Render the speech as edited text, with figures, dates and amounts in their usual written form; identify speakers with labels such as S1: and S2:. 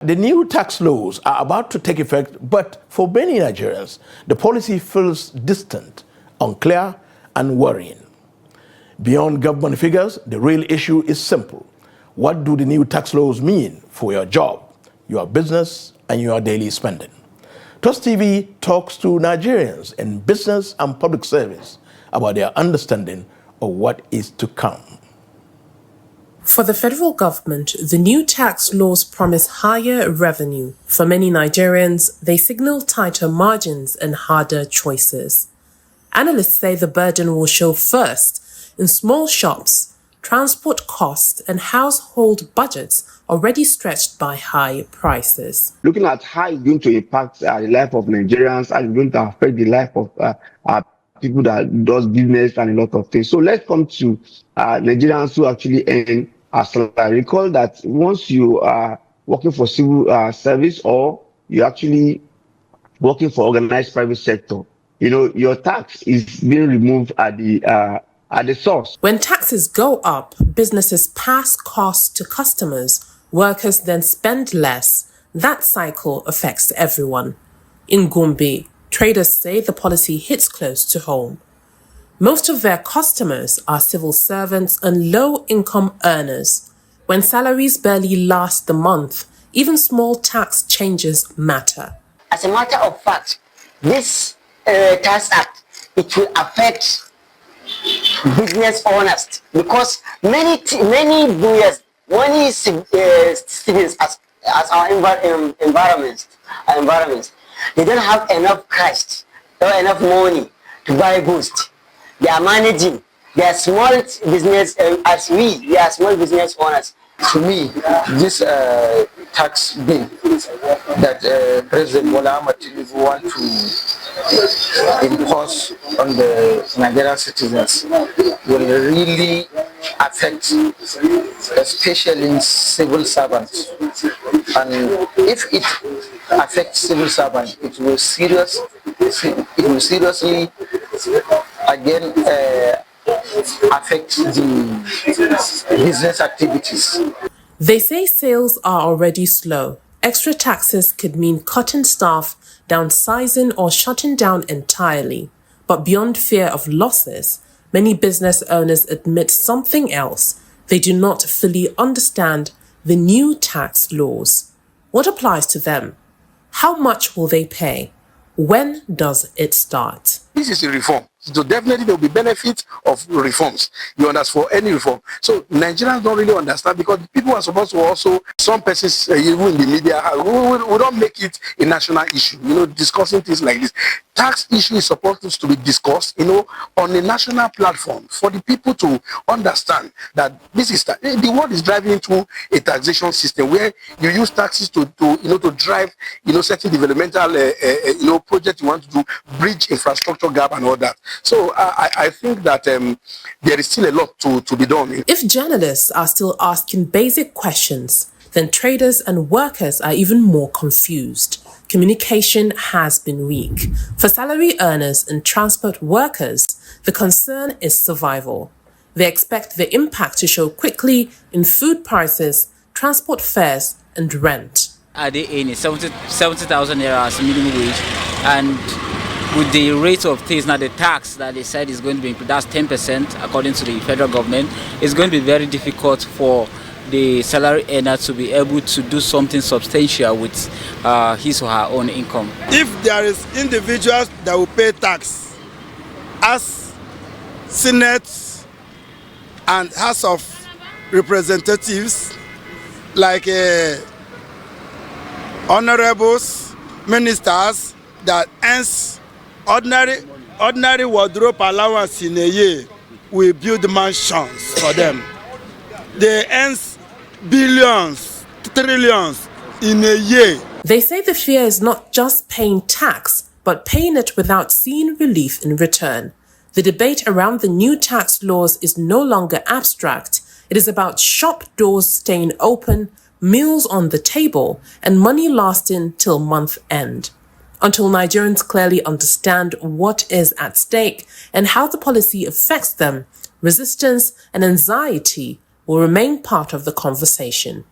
S1: The new tax laws are about to take effect, but for many Nigerians, the policy feels distant, unclear, and worrying. Beyond government figures, the real issue is simple. What do the new tax laws mean for your job, your business, and your daily spending? Trust TV talks to Nigerians in business and public service about their understanding of what is to come.
S2: For the federal government, the new tax laws promise higher revenue. For many Nigerians, they signal tighter margins and harder choices. Analysts say the burden will show first in small shops, transport costs, and household budgets already stretched by high prices.
S3: Looking at how it's going to impact the life of Nigerians and it's going to affect the life of people that does business and a lot of things. So let's come to Nigerians who actually earn a salary. Recall that once you are working for civil service or you're actually working for organized private sector, your tax is being removed at the source.
S2: When taxes go up, businesses pass costs to customers. Workers then spend less. That cycle affects everyone. In Gombe, traders say the policy hits close to home. Most of their customers are civil servants and low-income earners. When salaries barely last the month, even small tax changes matter.
S4: As a matter of fact, this tax act, it will affect business owners because many citizens as our environments, they don't have enough cash or enough money to buy goods. They are managing. They are small business as we are small business owners.
S5: To me, this tax bill that President Bola Ahmed Tinubu want to impose on the Nigerian citizens will really affect, especially civil servants. And if it affects civil servants, it will seriously again affect the business activities.
S2: They say sales are already slow. Extra taxes could mean cutting staff, downsizing, or shutting down entirely. But beyond fear of losses, many business owners admit something else. They do not fully understand the new tax laws. What applies to them? How much will they pay? When does it start?
S6: This is a reform. So definitely there will be benefits of reforms. You understand, for any reform. So Nigerians don't really understand because people are supposed to also, some persons, even in the media, we don't make it a national issue, discussing things like this. Tax issue is supposed to be discussed, on a national platform for the people to understand that this is, the world is driving into a taxation system where you use taxes to drive, certain developmental, projects you want to do, bridge infrastructure gap and all that. So I think that there is still a lot to be done.
S2: If journalists are still asking basic questions, then traders and workers are even more confused. Communication has been weak. For salary earners and transport workers, the concern is survival. They expect the impact to show quickly in food prices, transport fares, and rent.
S7: Are they earning 70,000 naira as minimum wage? And with the rate of things now, the tax that they said is going to be, that's 10% according to the federal government, it's going to be very difficult for the salary earner to be able to do something substantial with his or her own income.
S8: If there is individuals that will pay tax as Senate and House of Representatives, like honorables, ministers that earns ordinary wardrobe allowance in a year, we build mansions for them. They earn billions, trillions in a year.
S2: They say the fear is not just paying tax, but paying it without seeing relief in return. The debate around the new tax laws is no longer abstract. It is about shop doors staying open, meals on the table, and money lasting till month end. Until Nigerians clearly understand what is at stake and how the policy affects them, resistance and anxiety will remain part of the conversation.